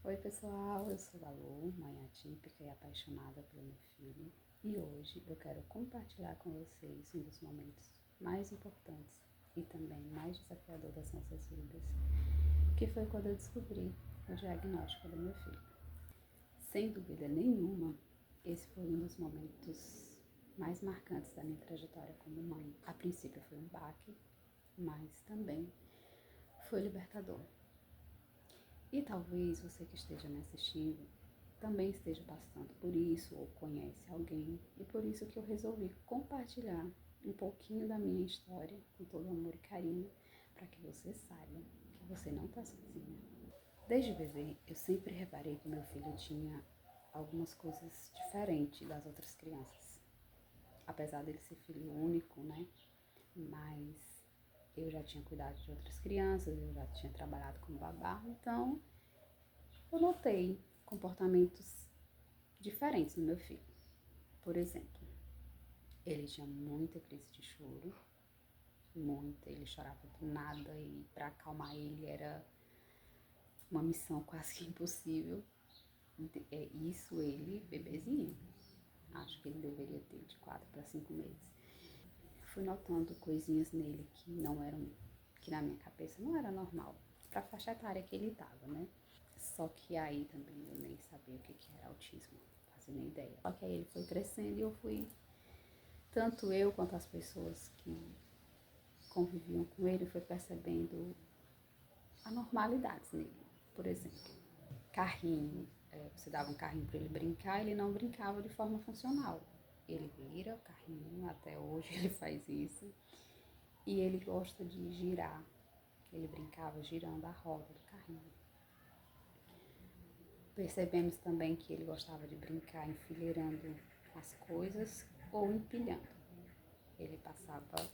Oi pessoal, eu sou a Lu, mãe atípica e apaixonada pelo meu filho, e hoje eu quero compartilhar com vocês um dos momentos mais importantes e também mais desafiador das nossas vidas, que foi quando eu descobri o diagnóstico do meu filho. Sem dúvida nenhuma, esse foi um dos momentos mais marcantes da minha trajetória como mãe. A princípio foi um baque, mas também foi libertador. E talvez você que esteja me assistindo também esteja passando por isso ou conhece alguém, e por isso que eu resolvi compartilhar um pouquinho da minha história com todo amor e carinho, para que você saiba que você não está sozinha. Desde bebê, eu sempre reparei que meu filho tinha algumas coisas diferentes das outras crianças. Apesar dele ser filho único, né? Mas eu já tinha cuidado de outras crianças, eu já tinha trabalhado como babá, então eu notei comportamentos diferentes no meu filho. Por exemplo, ele tinha muita crise de choro, muita, ele chorava do nada e para acalmar ele era uma missão quase que impossível. É isso ele, bebezinho. Acho que ele deveria ter de 4 para 5 meses. Fui notando coisinhas nele que não eram, que na minha cabeça não era normal, para a faixa etária que ele estava, né? Só que aí também eu nem sabia o que era autismo, não fazia nem ideia. Só que aí ele foi crescendo e eu fui, tanto eu quanto as pessoas que conviviam com ele, foi percebendo anormalidades nele. Por exemplo, carrinho. Você dava um carrinho para ele brincar, ele não brincava de forma funcional. Ele vira o carrinho, até hoje ele faz isso. E ele gosta de girar. Ele brincava girando a roda do carrinho. Percebemos também que ele gostava de brincar enfileirando as coisas ou empilhando. Ele passava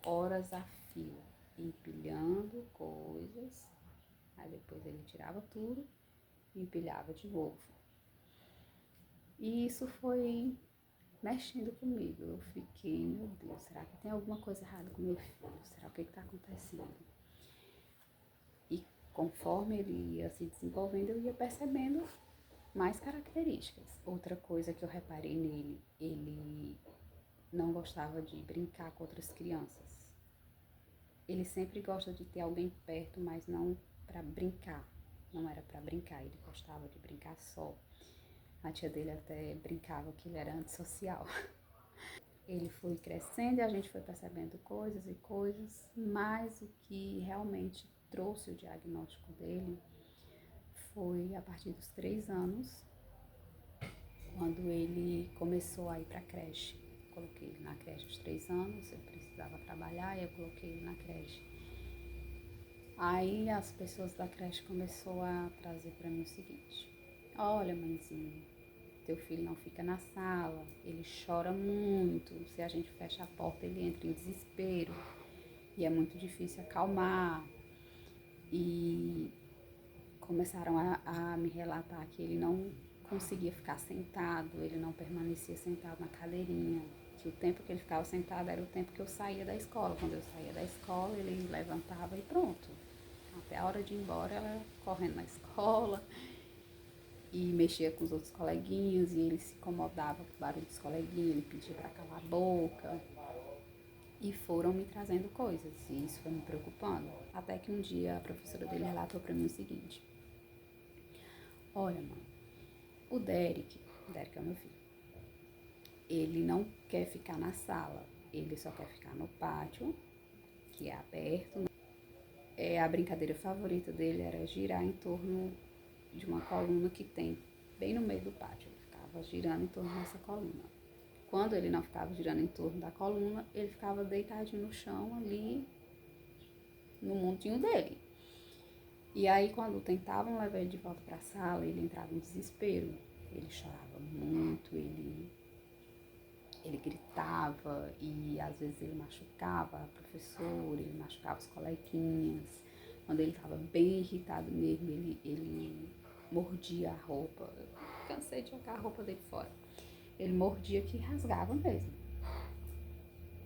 horas a fio empilhando coisas, aí depois ele tirava tudo e empilhava de novo. E isso foi mexendo comigo. Eu fiquei, meu Deus, será que tem alguma coisa errada com meu filho? Será que está acontecendo? E conforme ele ia se desenvolvendo, eu ia percebendo mais características. Outra coisa que eu reparei nele, ele não gostava de brincar com outras crianças. Ele sempre gosta de ter alguém perto, mas não para brincar. Não era para brincar, ele gostava de brincar só. A tia dele até brincava que ele era antissocial. Ele foi crescendo e a gente foi percebendo coisas e coisas, mas o que realmente trouxe o diagnóstico dele foi a partir dos 3 anos, quando ele começou a ir para a creche. Coloquei ele na creche aos 3 anos, eu precisava trabalhar e eu coloquei ele na creche. Aí as pessoas da creche começaram a trazer para mim o seguinte: olha, mãezinha, teu filho não fica na sala, ele chora muito, se a gente fecha a porta ele entra em desespero e é muito difícil acalmar. E começaram a me relatar que ele não conseguia ficar sentado, ele não permanecia sentado na cadeirinha, que o tempo que ele ficava sentado era o tempo que eu saía da escola. Quando eu saía da escola, ele levantava e pronto. Até a hora de ir embora, ela correndo na escola e mexia com os outros coleguinhas, e ele se incomodava com o barulho dos coleguinhas, ele pedia para calar a boca. E foram me trazendo coisas, e isso foi me preocupando. Até que um dia a professora dele relatou para mim o seguinte: olha, mãe, o Derek é o meu filho, ele não quer ficar na sala, ele só quer ficar no pátio, que é aberto. A brincadeira favorita dele era girar em torno de uma coluna que tem bem no meio do pátio. Ele ficava girando em torno dessa coluna. Quando ele não ficava girando em torno da coluna, ele ficava deitadinho no chão ali, no mundinho dele. E aí, quando tentavam levar ele de volta para a sala, ele entrava em desespero. Ele chorava muito, ele gritava e às vezes ele machucava a professora, ele machucava os coleguinhas. Quando ele estava bem irritado mesmo, ele mordia a roupa. Eu cansei de jogar a roupa dele fora. Ele mordia que rasgava mesmo.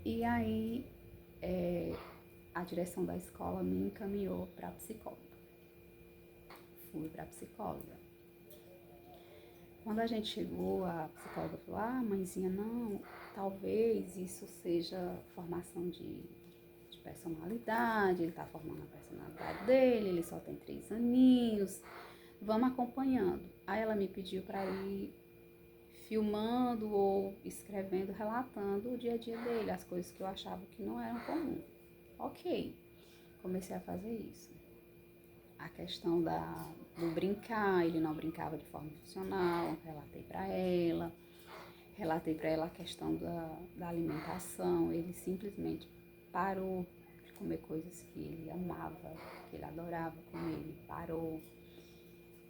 E aí a direção da escola me encaminhou para a psicóloga. fui para a psicóloga. Quando a gente chegou, a psicóloga falou, mãezinha, não, talvez isso seja formação de personalidade, ele está formando a personalidade dele, ele só tem 3 aninhos, vamos acompanhando. Aí ela me pediu para ir filmando ou escrevendo, relatando o dia a dia dele, as coisas que eu achava que não eram comuns. Ok, comecei a fazer isso. A questão do brincar, ele não brincava de forma funcional, relatei para ela a questão da alimentação, ele simplesmente parou de comer coisas que ele amava, que ele adorava comer, ele parou,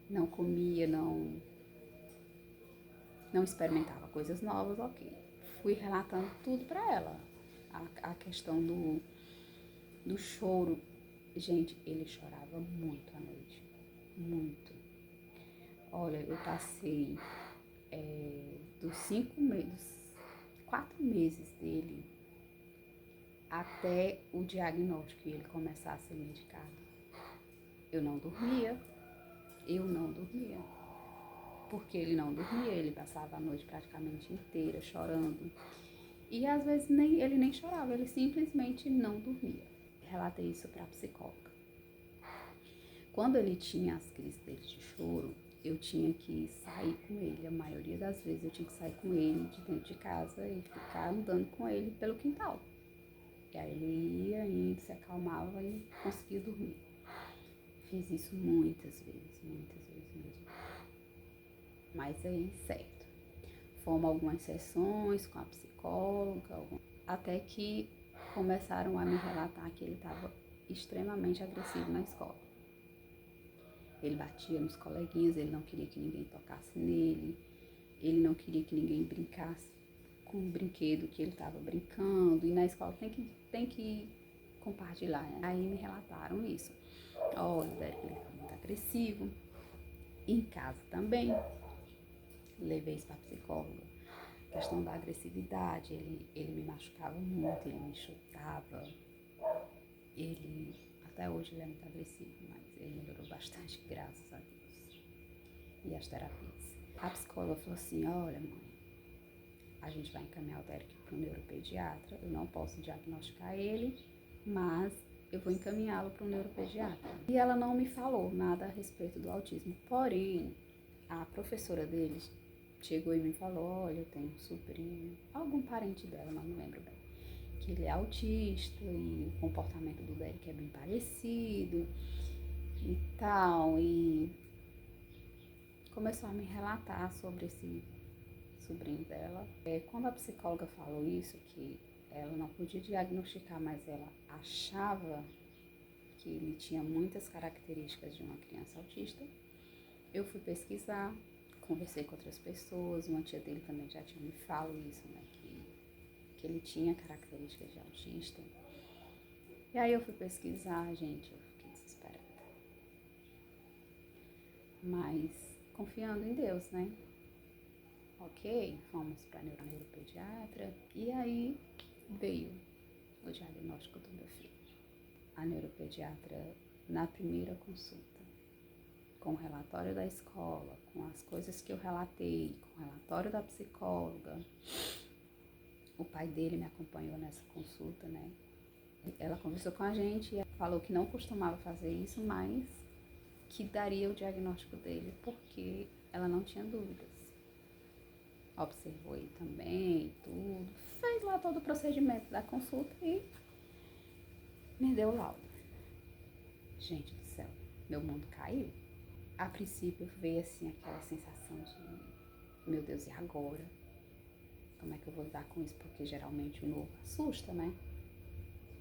não comia, não experimentava coisas novas, ok. Fui relatando tudo para ela, a questão do choro. Gente, ele chorava muito à noite, muito. Olha, eu passei dos 4 meses dele até o diagnóstico e ele começar a ser medicado. Eu não dormia. Porque ele não dormia, ele passava a noite praticamente inteira chorando. E às vezes ele nem chorava, ele simplesmente não dormia. Relatei isso para a psicóloga. Quando ele tinha as crises dele de choro, eu tinha que sair com ele. A maioria das vezes eu tinha que sair com ele de dentro de casa e ficar andando com ele pelo quintal. E aí ele ia indo, se acalmava e conseguia dormir. Fiz isso muitas vezes mesmo. Mas aí, certo. Fomos algumas sessões com a psicóloga, até que começaram a me relatar que ele estava extremamente agressivo na escola. Ele batia nos coleguinhas, ele não queria que ninguém tocasse nele, ele não queria que ninguém brincasse com o brinquedo que ele estava brincando, e na escola tem que compartilhar, né? Aí me relataram isso. Olha, ele foi muito agressivo, em casa também. Levei isso para a psicóloga. A questão da agressividade, ele me machucava muito, ele me chutava. Até hoje ele é muito agressivo, mas ele melhorou bastante, graças a Deus. E as terapias. A psicóloga falou assim, olha mãe, a gente vai encaminhar o Derek para o neuropediatra, eu não posso diagnosticar ele, mas eu vou encaminhá-lo para o neuropediatra. E ela não me falou nada a respeito do autismo, porém, a professora dele chegou e me falou, olha, eu tenho um sobrinho, algum parente dela, mas não lembro bem, que ele é autista e o comportamento do Derek é bem parecido e tal, e começou a me relatar sobre esse sobrinho dela. Quando a psicóloga falou isso, que ela não podia diagnosticar, mas ela achava que ele tinha muitas características de uma criança autista, eu fui pesquisar, conversei com outras pessoas, uma tia dele também já tinha me falado isso, né, que ele tinha características de autista. E aí eu fui pesquisar, gente, eu fiquei desesperada. Mas confiando em Deus, né? Ok, fomos para a neuropediatra e aí veio o diagnóstico do meu filho. A neuropediatra, na primeira consulta, com o relatório da escola, com as coisas que eu relatei, com o relatório da psicóloga. O pai dele me acompanhou nessa consulta, né? Ela conversou com a gente e falou que não costumava fazer isso, mas que daria o diagnóstico dele, porque ela não tinha dúvidas. Observou ele também, tudo. Fez lá todo o procedimento da consulta e me deu o laudo. Gente do céu, meu mundo caiu. A princípio veio assim aquela sensação de, meu Deus, e agora? Como é que eu vou lidar com isso? Porque geralmente o novo assusta, né?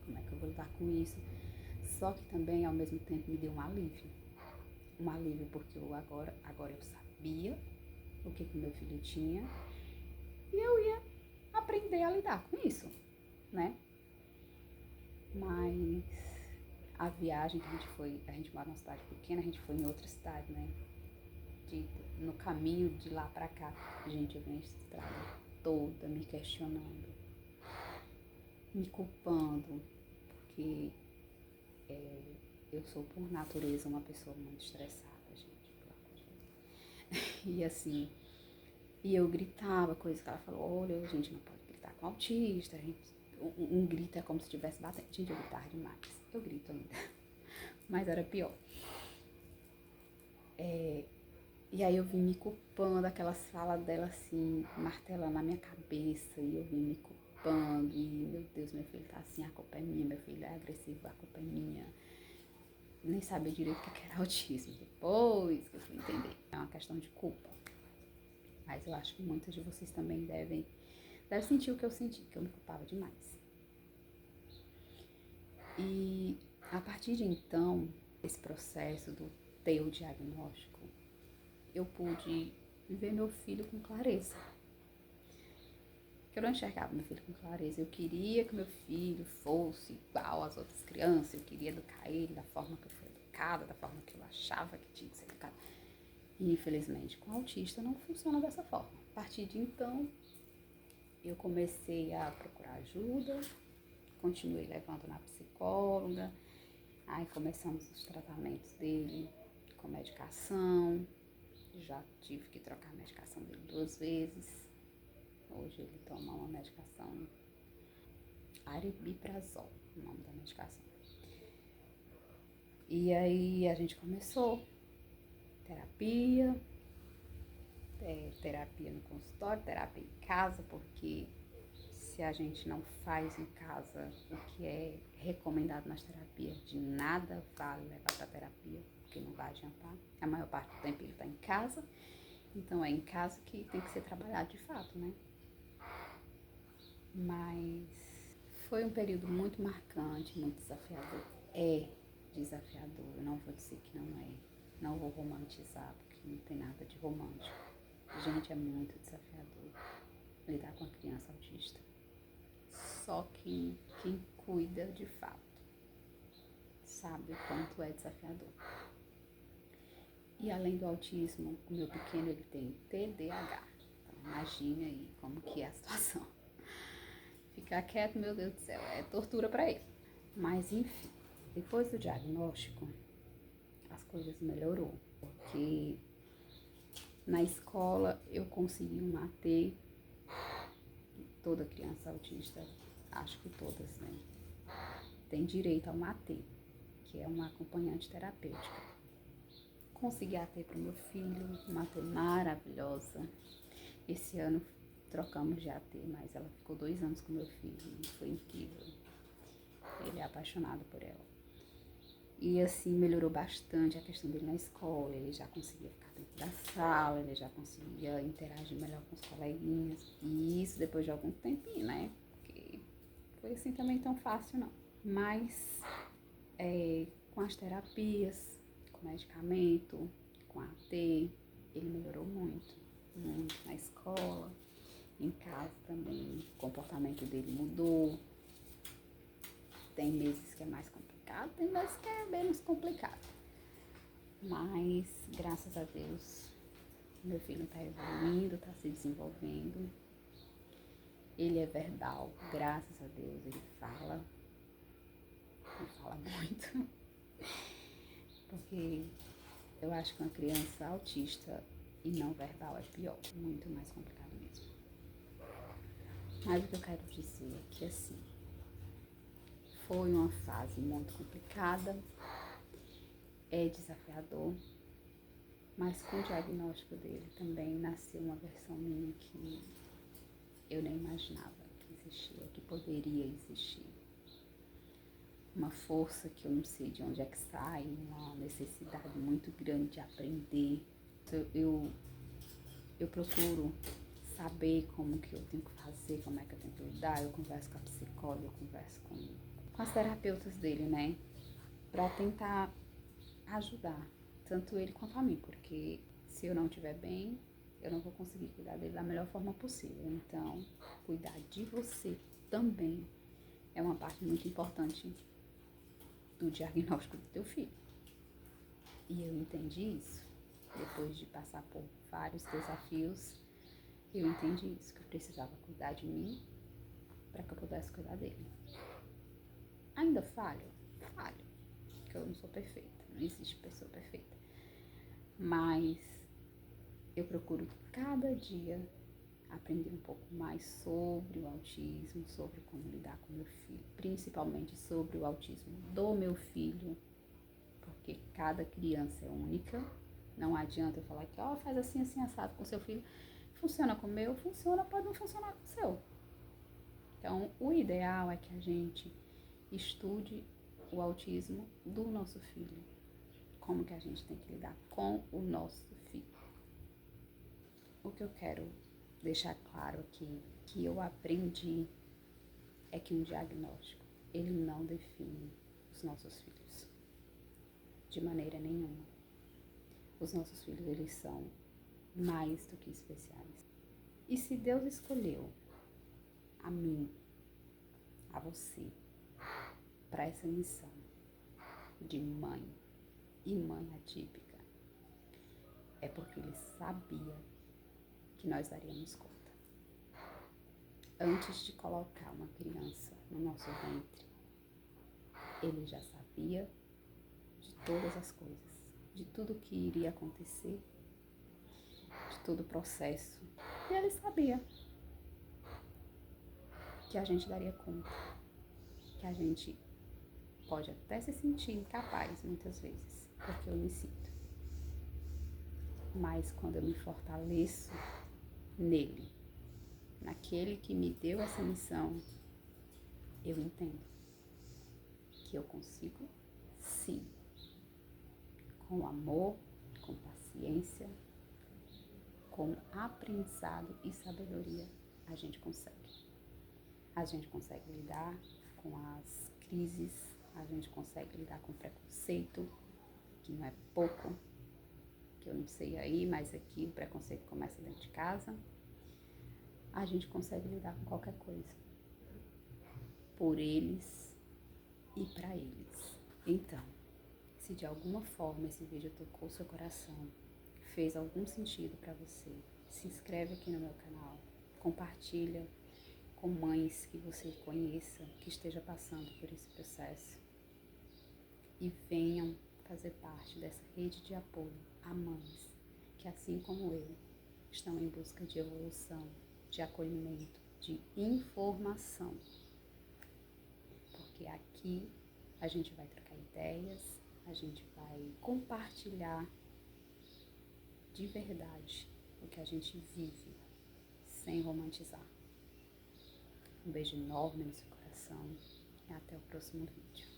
Como é que eu vou lidar com isso? Só que também, ao mesmo tempo, me deu um alívio. Um alívio porque agora eu sabia o que meu filho tinha e eu ia aprender a lidar com isso, né? Mas a viagem que a gente mora numa cidade pequena, a gente foi em outra cidade, né? No caminho de lá pra cá, gente, eu vi a estrada toda me questionando, me culpando, porque eu sou por natureza uma pessoa muito estressada, gente. E assim, e eu gritava, coisa que ela falou, olha, a gente não pode gritar com autista, um grito é como se estivesse batendo. Gente, eu gritava demais. Eu grito ainda. Mas era pior. E aí eu vim me culpando, aquelas falas dela assim, martelando na minha cabeça, e eu vim me culpando, e meu Deus, meu filho tá assim, a culpa é minha, meu filho é agressivo, a culpa é minha. Nem sabia direito o que era autismo, depois que eu fui entender. É uma questão de culpa. Mas eu acho que muitos de vocês também devem sentir o que eu senti, que eu me culpava demais. E a partir de então, esse processo do ter o diagnóstico, eu pude ver meu filho com clareza. Eu não enxergava meu filho com clareza. Eu queria que meu filho fosse igual às outras crianças. Eu queria educar ele da forma que eu fui educada, da forma que eu achava que tinha que ser educado. E, infelizmente, com o autista não funciona dessa forma. A partir de então, eu comecei a procurar ajuda, continuei levando na psicóloga, aí começamos os tratamentos dele com medicação, já tive que trocar a medicação dele 2 vezes. Hoje ele toma uma medicação, aripiprazol, o nome da medicação. E aí a gente começou terapia, terapia no consultório, terapia em casa, porque se a gente não faz em casa o que é recomendado nas terapias, de nada vale levar para terapia, porque não vai adiantar. A maior parte do tempo ele está em casa, então é em casa que tem que ser trabalhado de fato, né? Mas foi um período muito marcante, muito desafiador. É desafiador, eu não vou dizer que não é. Não vou romantizar, porque não tem nada de romântico. Gente, é muito desafiador lidar com a criança autista. Só que quem cuida de fato sabe o quanto é desafiador. E além do autismo, o meu pequeno ele tem TDAH. Então imagine aí como que é a situação. Ficar quieto, meu Deus do céu, é tortura para ele. Mas enfim, depois do diagnóstico, as coisas melhorou. Porque na escola eu consegui um AT, toda criança autista, acho que todas, né, tem direito a um AT, que é uma acompanhante terapêutica. Consegui AT para o meu filho, uma AT maravilhosa. Esse ano trocamos de AT, mas ela ficou 2 anos com meu filho e foi incrível. Ele é apaixonado por ela. E assim, melhorou bastante a questão dele na escola, ele já conseguia ficar dentro da sala, ele já conseguia interagir melhor com os coleguinhas. E isso depois de algum tempinho, né? Porque foi assim também tão fácil, não. Mas com as terapias, com medicamento, com a AT, ele melhorou muito, muito na escola. Em casa também, o comportamento dele mudou. Tem meses que é mais complicado, tem meses que é menos complicado. Mas, graças a Deus, meu filho está evoluindo, está se desenvolvendo. Ele é verbal, graças a Deus, ele fala muito. Porque eu acho que uma criança autista e não verbal é pior, muito mais complicado mesmo. Mas o que eu quero dizer é que assim, foi uma fase muito complicada, é desafiador, mas com o diagnóstico dele também nasceu uma versão minha que eu nem imaginava que existia, que poderia existir. Uma força que eu não sei de onde é que sai, uma necessidade muito grande de aprender. Eu procuro saber como que eu tenho que fazer, como é que eu tenho que lidar. Eu converso com a psicóloga, eu converso com as terapeutas dele, né? Pra tentar ajudar, tanto ele quanto a mim, porque se eu não estiver bem, eu não vou conseguir cuidar dele da melhor forma possível. Então, cuidar de você também é uma parte muito importante do diagnóstico do teu filho. E eu entendi isso. Depois de passar por vários desafios, eu entendi isso, que eu precisava cuidar de mim para que eu pudesse cuidar dele. Ainda falho, porque eu não sou perfeita, não existe pessoa perfeita. Mas eu procuro cada dia aprender um pouco mais sobre o autismo, sobre como lidar com meu filho, principalmente sobre o autismo do meu filho, porque cada criança é única. Não adianta eu falar que, faz assim, assim, assado com seu filho. Funciona com o meu? Funciona, pode não funcionar com o seu. Então, o ideal é que a gente estude o autismo do nosso filho. Como que a gente tem que lidar com o nosso filho. O que eu quero deixar claro aqui, que eu aprendi, é que um diagnóstico, ele não define os nossos filhos. De maneira nenhuma. Os nossos filhos, eles são mais do que especiais. E se Deus escolheu a mim, a você, para essa missão de mãe e mãe atípica, é porque Ele sabia que nós daríamos conta. Antes de colocar uma criança no nosso ventre, Ele já sabia de todas as coisas, de tudo que iria acontecer, de todo o processo. E Ele sabia que a gente daria conta, que a gente pode até se sentir incapaz muitas vezes, porque eu me sinto. Mas quando eu me fortaleço nele, naquele que me deu essa missão, eu entendo que eu consigo, sim, com amor, com paciência, com aprendizado e sabedoria, a gente consegue. A gente consegue lidar com as crises, a gente consegue lidar com preconceito, que não é pouco, que eu não sei aí, mas aqui o preconceito começa dentro de casa. A gente consegue lidar com qualquer coisa, por eles e para eles. Então, se de alguma forma esse vídeo tocou seu coração, fez algum sentido para você, se inscreve aqui no meu canal, compartilha com mães que você conheça, que esteja passando por esse processo, e venham fazer parte dessa rede de apoio a mães que, assim como eu, estão em busca de evolução, de acolhimento, de informação. Porque aqui a gente vai trocar ideias, a gente vai compartilhar de verdade o que a gente vive, sem romantizar. Um beijo enorme no seu coração e até o próximo vídeo.